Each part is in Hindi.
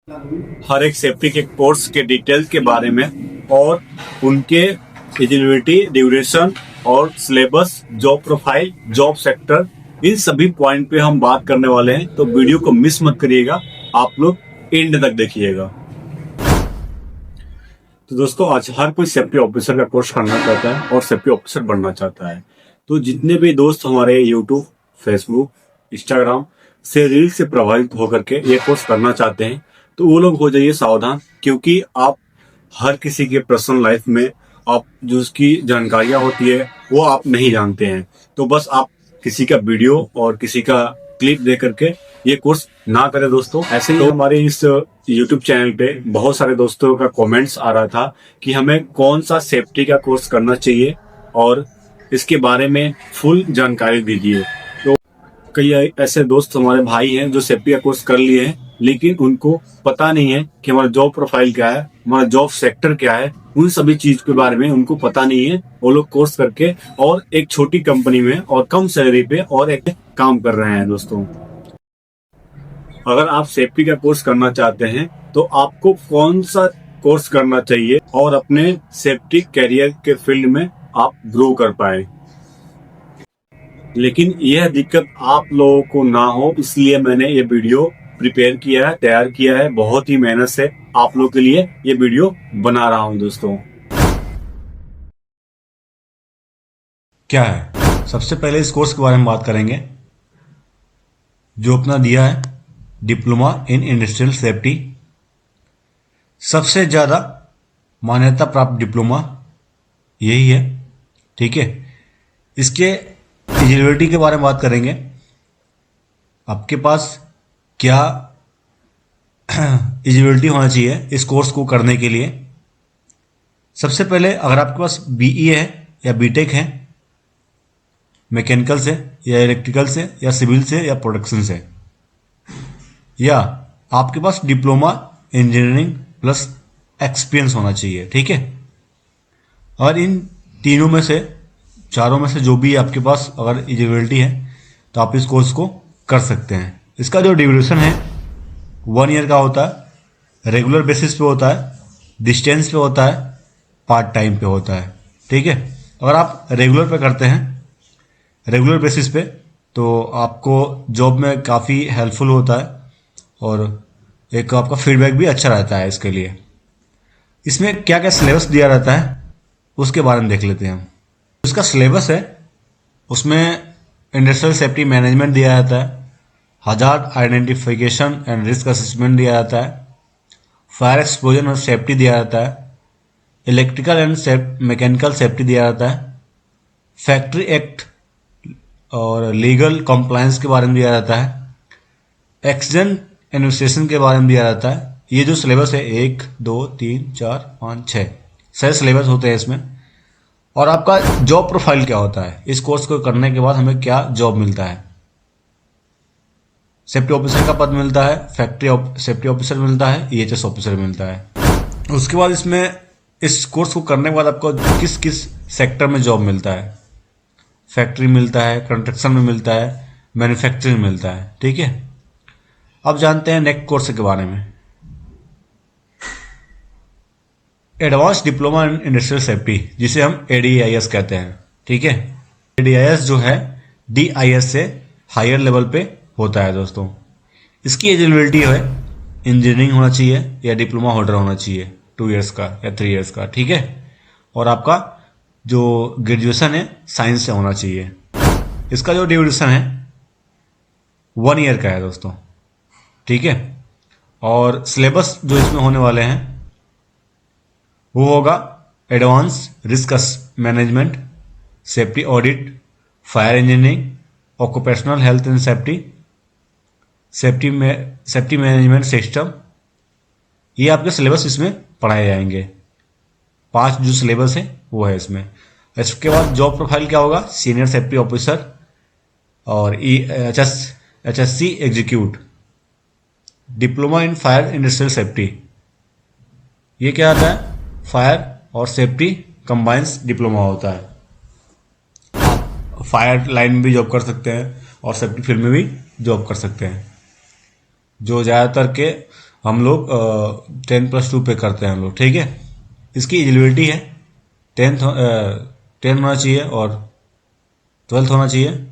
हर एक सेफ्टी के कोर्स के डिटेल्स के बारे में और उनके एलिजिबिलिटी, ड्यूरेशन और syllabus, job profile, job sector, इन सभी पॉइंट पे हम बात करने वाले हैं। तो वीडियो को मिस मत करिएगा, आप लोग एंड तक देखिएगा। तो दोस्तों, आज हर कोई सेफ्टी ऑफिसर का कोर्स करना चाहता है और सेफ्टी ऑफिसर बनना चाहता है। तो जितने भी दोस्त हमारे यूट्यूब, फेसबुक, इंस्टाग्राम से रील से प्रभावित होकर के ये कोर्स करना चाहते हैं, तो वो लोग हो जाइए सावधान, क्योंकि आप हर किसी के पर्सनल लाइफ में आप जो उसकी जानकारियां होती है वो आप नहीं जानते हैं। तो बस आप किसी का वीडियो और किसी का क्लिप दे करके ये कोर्स ना करें दोस्तों। ऐसे ही हमारे इस YouTube चैनल पे बहुत सारे दोस्तों का कमेंट्स आ रहा था कि हमें कौन सा सेफ्टी का कोर्स करना चाहिए और इसके बारे में फुल जानकारी दीजिए। तो कई ऐसे दोस्त हमारे भाई हैं जो सेफ्टी का कोर्स कर लिए हैं, लेकिन उनको पता नहीं है कि हमारा जॉब प्रोफाइल क्या है, हमारा जॉब सेक्टर क्या है, उन सभी चीज के बारे में उनको पता नहीं है। वो लोग कोर्स करके और एक छोटी कंपनी में और कम सैलरी पे और एक काम कर रहे हैं। दोस्तों, अगर आप सेफ्टी का कोर्स करना चाहते हैं तो आपको कौन सा कोर्स करना चाहिए और अपने सेफ्टी कैरियर के फील्ड में आप ग्रो कर पाए। लेकिन यह दिक्कत आप लोगों को ना हो, इसलिए मैंने ये वीडियो प्रिपेयर किया है, तैयार किया है। बहुत ही मेहनत से आप लोगों के लिए ये वीडियो बना रहा हूं। दोस्तों, क्या है, सबसे पहले इस कोर्स के बारे में बात करेंगे जो अपना दिया है डिप्लोमा इन इंडस्ट्रियल सेफ्टी। सबसे ज़्यादा मान्यता प्राप्त डिप्लोमा यही है, ठीक है। इसके एलिजिबिलिटी के बारे में बात करेंगे, आपके पास क्या एलिजिबिलिटी होना चाहिए इस कोर्स को करने के लिए। सबसे पहले, अगर आपके पास बीई है या बीटेक है, मैकेनिकल से या इलेक्ट्रिकल से या सिविल से या प्रोडक्शन से, या आपके पास डिप्लोमा इंजीनियरिंग प्लस एक्सपीरियंस होना चाहिए, ठीक है। और इन तीनों में से, चारों में से जो भी आपके पास अगर एलिजिबिलिटी है तो आप इस कोर्स को कर सकते हैं। इसका जो ड्यूरेशन है 1 ईयर का होता है, रेगुलर बेसिस पे होता है, डिस्टेंस पे होता है, पार्ट टाइम पे होता है, ठीक है। अगर आप रेगुलर पे करते हैं, रेगुलर बेसिस पे, तो आपको जॉब में काफ़ी हेल्पफुल होता है और एक आपका फीडबैक भी अच्छा रहता है इसके लिए। इसमें क्या क्या सिलेबस दिया रहता है उसके बारे में देख लेते हैं हम। उसका सिलेबस है, उसमें इंडस्ट्रियल सेफ्टी मैनेजमेंट दिया जाता है, hazard identification and risk assessment दिया जाता है, फायर एक्सप्लोजन और सेफ्टी दिया जाता है, इलेक्ट्रिकल एंड मैकेनिकल सेफ्टी दिया जाता है, फैक्ट्री एक्ट और लीगल कंप्लायंस के बारे में दिया जाता है, एक्सीडेंट इन्वेस्टिगेशन के बारे में दिया जाता है। ये जो सिलेबस है 1, 2, 3, 4, 5, 6 सिलेबस होते हैं इसमें। और आपका जॉब प्रोफाइल क्या होता है, इस कोर्स को करने के बाद हमें क्या जॉब मिलता है। सेफ्टी ऑफिसर का पद मिलता है, फैक्ट्री सेफ्टी ऑफिसर मिलता है, ईएचएस ऑफिसर मिलता है। उसके बाद इसमें इस कोर्स को करने के बाद आपको किस किस सेक्टर में जॉब मिलता है। फैक्ट्री मिलता है, कंस्ट्रक्शन में मिलता है, मैन्युफैक्चरिंग मिलता है, ठीक है। अब जानते हैं नेक्स्ट कोर्स के बारे में, advance diploma in industrial safety, जिसे हम एडीआईएस कहते हैं, ठीक है। एडीआईएस जो है डीआईएस से हायर लेवल पे होता है दोस्तों। इसकी एलिजिबिलिटी है इंजीनियरिंग होना चाहिए या डिप्लोमा होल्डर होना चाहिए 2 ईयर्स का या 3 ईयर्स का, ठीक है। और आपका जो ग्रेजुएशन है साइंस से होना चाहिए। इसका जो ड्यूरेशन है 1 ईयर का है दोस्तों, ठीक है। और सिलेबस जो इसमें होने वाले हैं वो होगा advance risk management, safety audit, fire engineering, occupational health and safety, safety management system. ये आपके सिलेबस इसमें पढ़ाए जाएंगे। 5 जो सिलेबस है वो है इसमें। इसके बाद जॉब प्रोफाइल क्या होगा, सीनियर सेफ्टी ऑफिसर और HSC execute, diploma in fire industrial safety. ये क्या आता है, फायर और सेफ्टी कंबाइंस डिप्लोमा होता है। आप फायर लाइन में भी जॉब कर सकते हैं और सेफ्टी फील्ड में भी जॉब कर सकते हैं। जो ज़्यादातर के हम लोग 10+2 पे करते हैं हम लोग, ठीक है। इसकी एलिजिबिलिटी है 10 होना चाहिए और 12th होना चाहिए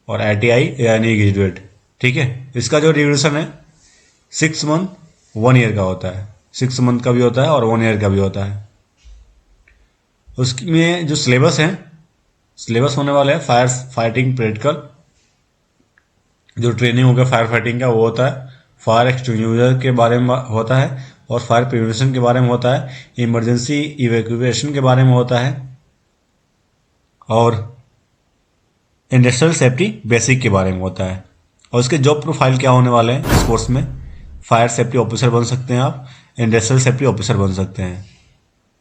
और ITI यानी ग्रेजुएट, ठीक है। इसका जो ड्यूरेशन है 6 मंथ 1 ईयर का होता है, 6 मंथ का भी होता है और 1 ईयर का भी होता है। उसमें जो सिलेबस है, सिलेबस होने वाला है फायर फाइटिंग प्रैक्टिकल, जो ट्रेनिंग होगा फायर फाइटिंग का वो होता है, फायर एक्सटिंग्विशर के बारे में होता है और फायर प्रिवेंशन के बारे में होता है, इमरजेंसी इवैक्यूएशन के बारे में होता है और इंडस्ट्रियल सेफ्टी बेसिक के बारे में होता है। और इसके जॉब प्रोफाइल क्या होने वाले हैं इस कोर्स में, फायर सेफ्टी ऑफिसर बन सकते हैं आप, इंडस्ट्रियल सेफ्टी ऑफिसर बन सकते हैं।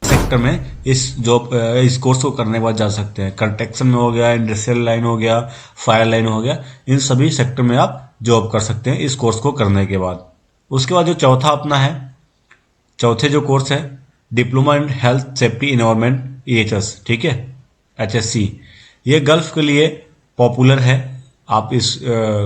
सेक्टर में इस कोर्स को करने के बाद जा सकते हैं। कंस्ट्रक्शन में हो गया, इंडस्ट्रियल लाइन हो गया, फायर लाइन हो गया, इन सभी सेक्टर में आप जॉब कर सकते हैं इस कोर्स को करने के बाद। उसके बाद जो चौथा अपना है, चौथे जो कोर्स है diploma in health safety environment EHS, ठीक है, HSC, ये गल्फ के लिए पॉपुलर है। आप इस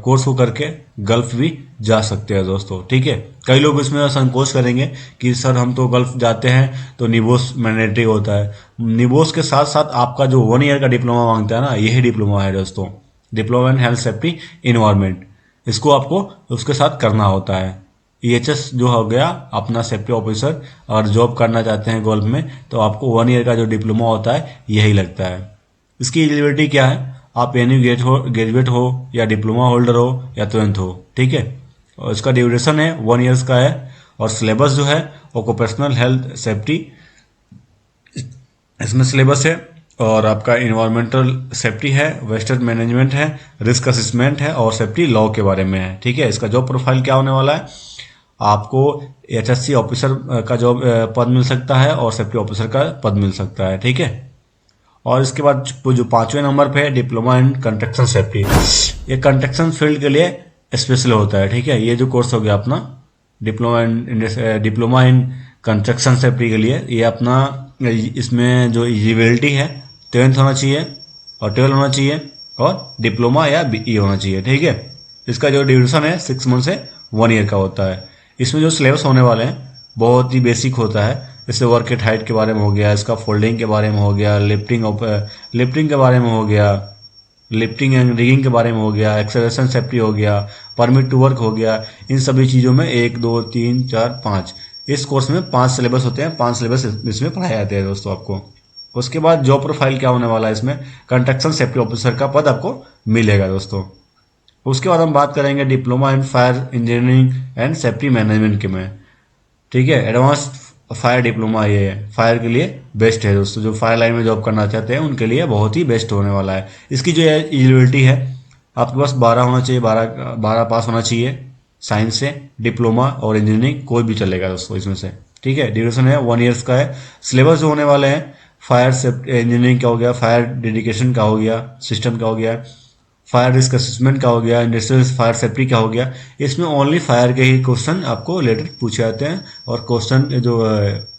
कोर्स को करके गल्फ भी जा सकते हैं दोस्तों, ठीक है। कई लोग इसमें संकोच करेंगे कि सर हम तो गल्फ जाते हैं तो निबोस मैंडेटरी होता है। निबोस के साथ साथ आपका जो 1 ईयर का डिप्लोमा मांगता है ना, यही डिप्लोमा है दोस्तों, diploma in health safety environment. इसको आपको उसके साथ करना होता है। EHS जो हो गया अपना सेफ्टी ऑफिसर, और जॉब करना चाहते हैं गल्फ में तो आपको 1 ईयर का जो डिप्लोमा होता है यही लगता है। इसकी एलिजिबिलिटी क्या है, आप यानी ग्रेजुएट हो या डिप्लोमा होल्डर हो या 12th हो, ठीक है। और इसका ड्यूरेशन है 1 ईयर्स का है और सिलेबस जो है ऑक्यूपेशनल हेल्थ सेफ्टी, इसमें सिलेबस है। और आपका इन्वायरमेंटल सेफ्टी है, वेस्टेज मैनेजमेंट है, रिस्क असेसमेंट है और सेफ्टी लॉ के बारे में है, ठीक है। इसका जॉब प्रोफाइल क्या होने वाला है, आपको HSC ऑफिसर का जॉब पद मिल सकता है और सेफ्टी ऑफिसर का पद मिल सकता है, ठीक है। और इसके बाद जो 5वें नंबर पे है डिप्लोमा इन कंस्ट्रक्शन सेफ्टी, ये कंस्ट्रक्शन फील्ड के लिए स्पेशल होता है, ठीक है। ये जो कोर्स हो गया अपना डिप्लोमा इन कंस्ट्रक्शन सेफ्टी के लिए, ये अपना इसमें जो एलिजिबिलिटी है 10th होना चाहिए और 12 होना चाहिए और डिप्लोमा या BE होना चाहिए, ठीक है। इसका जो ड्यूरेशन है 6 मंथ से 1 ईयर का होता है। इसमें जो सिलेबस होने वाले हैं बहुत ही बेसिक होता है, जैसे वर्क एट हाइट के बारे में हो गया, इसका फोल्डिंग के बारे में हो गया, लिफ्टिंग के बारे में हो गया, लिफ्टिंग एंड रिगिंग के बारे में हो गया, एक्सेलरेशन सेफ्टी हो गया, परमिट टू वर्क हो गया। इन सभी चीज़ों में 1 2 3 4 5, इस कोर्स में 5 सिलेबस होते हैं, 5 सिलेबस इसमें पढ़ाए जाते हैं दोस्तों आपको। उसके बाद जॉब प्रोफाइल क्या होने वाला है, इसमें कंस्ट्रक्शन सेफ्टी ऑफिसर का पद आपको मिलेगा दोस्तों। उसके बाद हम बात करेंगे diploma in fire engineering and safety management के में, ठीक है। एडवांस फायर डिप्लोमा ये है, फायर के लिए बेस्ट है दोस्तों, जो फायर लाइन में जॉब करना चाहते हैं उनके लिए बहुत ही बेस्ट होने वाला है। इसकी जो एलिजिबिलिटी है आपके पास 12 होना चाहिए, 12 पास होना चाहिए साइंस से, डिप्लोमा और इंजीनियरिंग कोई भी चलेगा दोस्तों इसमें से, ठीक है। ड्यूरेशन है 1 ईयर्स का है। सिलेबस जो होने वाले हैं फायर सेफ्टी इंजीनियरिंग का हो गया, फायर डेडिकेशन का हो गया, सिस्टम का हो गया, फायर रिस्क असेसमेंट का हो गया, इंडस्ट्रियल फायर सेफ्टी का हो गया। इसमें ओनली फायर के ही क्वेश्चन आपको रिलेटेड पूछे जाते हैं और क्वेश्चन जो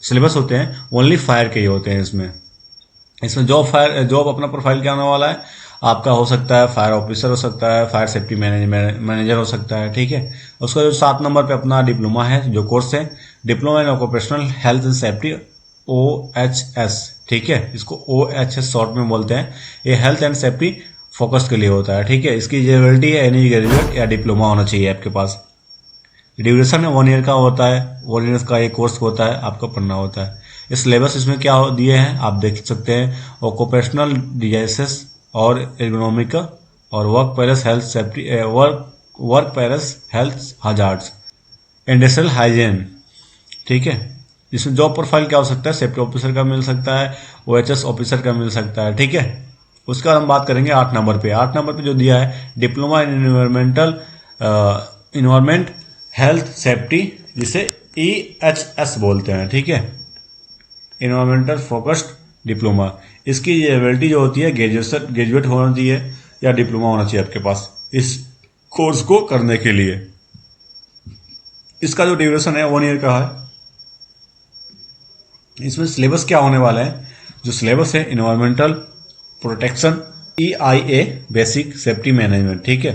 सिलेबस होते हैं ओनली फायर के ही होते हैं। इसमें जॉब अपना प्रोफाइल क्या होने वाला है, आपका हो सकता है फायर ऑफिसर हो सकता है, फायर सेफ्टी मैनेजर हो सकता है, ठीक है। उसका जो 7 नंबर पे अपना डिप्लोमा है, जो कोर्स है diploma in occupational health and safety OHS, ठीक है। इसको OHS शॉर्ट में बोलते हैं। ये हेल्थ एंड सेफ्टी फोकस के लिए होता है, ठीक है। इसकी एलिजिबिलिटी है एनी ग्रेजुएट या डिप्लोमा होना चाहिए आपके पास। ड्यूरेशन है 1 ईयर का होता है, 1 ईयर का एक कोर्स होता है, आपको पढ़ना होता है। इस सिलेबस इसमें क्या दिए हैं आप देख सकते हैं, ऑक्यूपेशनल डिजीजेस और एर्गोनॉमिक और work place health safety, work place health hazards, industrial hygiene, ठीक है। इसमें जॉब प्रोफाइल क्या हो सकता है, सेफ्टी ऑफिसर का मिल सकता है, OHS ऑफिसर का मिल सकता है, ठीक है। उसका हम बात करेंगे 8 नंबर पे। 8 नंबर पे जो दिया है diploma in environment health safety, जिसे EHS बोलते हैं, ठीक है, इन्वायरमेंटल फोकस्ड डिप्लोमा। इसकी एलिजिबिलिटी जो होती है ग्रेजुएट होना चाहिए या डिप्लोमा होना चाहिए आपके पास इस कोर्स को करने के लिए। इसका जो ड्यूरेशन है 1 ईयर का है। इसमें सिलेबस क्या होने वाला है, जो सिलेबस है environmental protection EIA basic safety management, ठीक है।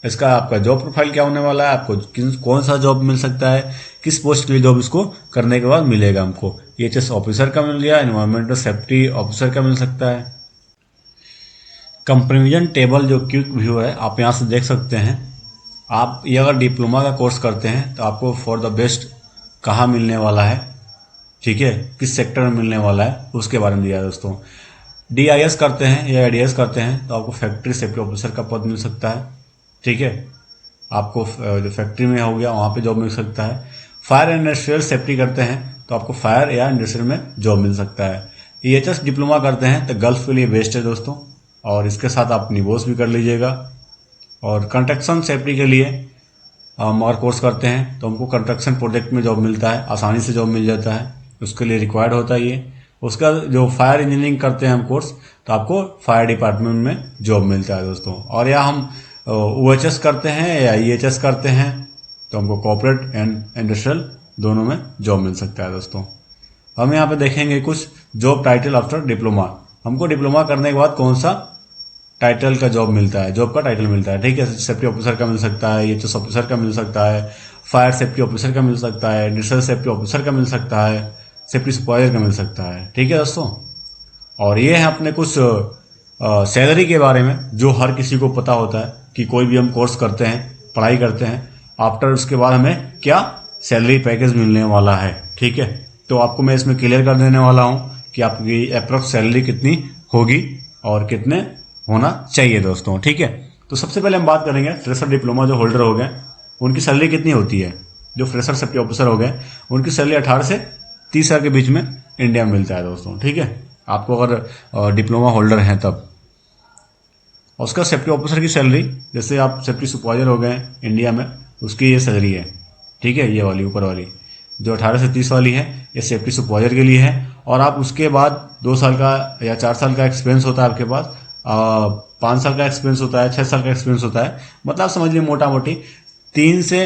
इसका आपका जॉब प्रोफाइल क्या होने वाला है, आपको कौन सा जॉब मिल सकता है, किस पोस्ट के लिए जॉब इसको करने के बाद मिलेगा हमको। EHS ऑफिसर का मिल गया, एनवायरमेंटल सेफ्टी ऑफिसर का मिल सकता है। कंपेरिजन टेबल जो क्विक व्यू है आप यहाँ से देख सकते हैं। आप ये अगर डिप्लोमा का कोर्स करते हैं तो आपको फॉर द बेस्ट कहाँ मिलने वाला है, ठीक है, किस सेक्टर में मिलने वाला है उसके बारे में दिया है दोस्तों। DIS करते हैं या IDS करते हैं तो आपको फैक्ट्री सेफ्टी ऑफिसर का पद मिल सकता है, ठीक है, आपको जो फैक्ट्री में हो गया वहाँ पे जॉब मिल सकता है। फायर एंड इंडस्ट्रियल सेफ्टी करते हैं तो आपको फायर या इंडस्ट्रियल में जॉब मिल सकता है। EHS डिप्लोमा करते हैं तो गल्फ के लिए बेस्ट है दोस्तों, और इसके साथ आप निवोस भी कर लीजिएगा। और कंस्ट्रक्शन सेफ्टी के लिए हम और कोर्स करते हैं तो हमको कंस्ट्रक्शन प्रोजेक्ट में जॉब मिलता है, आसानी से जॉब मिल जाता है, उसके लिए रिक्वायर्ड होता है ये। उसका जो फायर इंजीनियरिंग करते हैं हम कोर्स तो आपको फायर डिपार्टमेंट में जॉब मिलता है दोस्तों। और या हम OHS करते हैं या EHS करते हैं तो हमको कॉर्पोरेट एंड इंडस्ट्रियल दोनों में जॉब मिल सकता है दोस्तों। हम यहाँ पे देखेंगे कुछ जॉब टाइटल आफ्टर डिप्लोमा। हमको डिप्लोमा करने के बाद कौन सा टाइटल का जॉब मिलता है, जॉब का टाइटल मिलता है, ठीक है। सेफ्टी ऑफिसर का मिल सकता है, EHS ऑफिसर का मिल सकता है, फायर सेफ्टी ऑफिसर का मिल सकता है, इंडस्ट्रियल सेफ्टी ऑफिसर का मिल सकता है, सेफ्टी सुपरवाइजर का मिल सकता है, ठीक है दोस्तों। और ये है अपने कुछ सैलरी के बारे में जो हर किसी को पता होता है कि कोई भी हम कोर्स करते हैं, पढ़ाई करते हैं, आफ्टर उसके बाद हमें क्या सैलरी पैकेज मिलने वाला है, ठीक है। तो आपको मैं इसमें क्लियर कर देने वाला हूँ कि आपकी अप्रोक्स सैलरी कितनी होगी और कितने होना चाहिए दोस्तों, ठीक है। तो सबसे पहले हम बात करेंगे फ्रेशर डिप्लोमा जो होल्डर हो गए उनकी सैलरी कितनी होती है। जो फ्रेशर सेफ्टी ऑफिसर हो गए उनकी सैलरी 18 से 30 हज़ार के बीच में इंडिया में मिलता है दोस्तों, ठीक है, आपको अगर डिप्लोमा होल्डर हैं तब। और उसका सेफ्टी ऑफिसर की सैलरी, जैसे आप सेफ्टी सुपरवाइजर हो गए इंडिया में, उसकी ये सैलरी है, ठीक है, ये वाली ऊपर वाली जो 18 से 30 वाली है ये सेफ्टी सुपरवाइजर के लिए है। और आप उसके बाद 2 साल का या 4 साल का एक्सपीरियंस होता है आपके पास, 5 साल का एक्सपीरियंस होता है, 6 साल का एक्सपीरियंस होता है, मतलब आप समझ लीजिए मोटा मोटी 3 से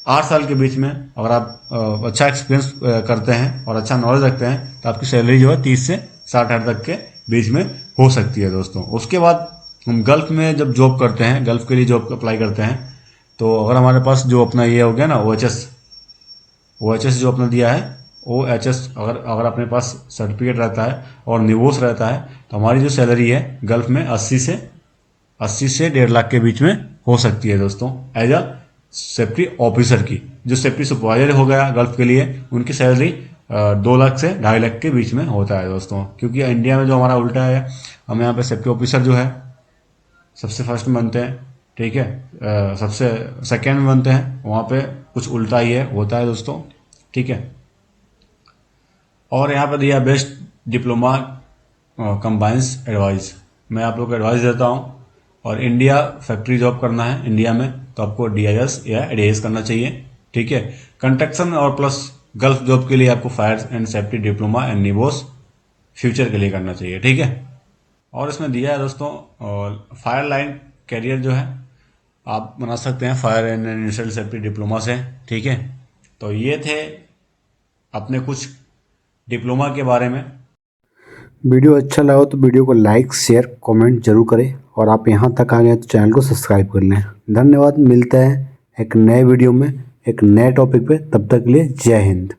8 साल के बीच में अगर आप अच्छा एक्सपीरियंस करते हैं और अच्छा नॉलेज रखते हैं तो आपकी सैलरी जो है 30 से 60 हज़ार तक के बीच में हो सकती है दोस्तों। उसके बाद हम गल्फ में जब जॉब करते हैं, गल्फ के लिए जॉब अप्लाई करते हैं, तो अगर हमारे पास जो अपना ये हो गया ना OHS जो अपना दिया है OHS, अगर अपने पास सर्टिफिकेट रहता है और निवोस रहता है तो हमारी जो सैलरी है गल्फ में 80 से 1.5 लाख के बीच में हो सकती है दोस्तों, एज अ सेफ्टी ऑफिसर की। जो सेफ्टी सुपरवाइजर हो गया गल्फ के लिए उनकी सैलरी 2 लाख से 2.5 लाख के बीच में होता है दोस्तों। क्योंकि इंडिया में जो हमारा उल्टा है, हम यहाँ पे सेफ्टी ऑफिसर जो है सबसे फर्स्ट में बनते हैं, ठीक है, सबसे सेकेंड में बनते हैं, वहाँ पे कुछ उल्टा ही है होता है दोस्तों, ठीक है। और यहाँ पे दिया बेस्ट डिप्लोमा कंबाइंस एडवाइस, मैं आप लोग को एडवाइस देता हूँ। और इंडिया फैक्ट्री जॉब करना है इंडिया में तो आपको DIS या IDS करना चाहिए, ठीक है। कंस्ट्रक्शन और प्लस गल्फ जॉब के लिए आपको fire and safety diploma and निवोस फ्यूचर के लिए करना चाहिए, ठीक है। और इसमें दिया है दोस्तों फायर लाइन कैरियर जो है आप बना सकते हैं fire and industrial safety diploma से, ठीक है। तो ये थे अपने कुछ डिप्लोमा के बारे में। वीडियो अच्छा लगा तो वीडियो को लाइक शेयर कमेंट जरूर करें, और आप यहाँ तक आ गए तो चैनल को सब्सक्राइब कर लें। धन्यवाद, मिलते हैं एक नए वीडियो में एक नए टॉपिक पे, तब तक के लिए जय हिंद।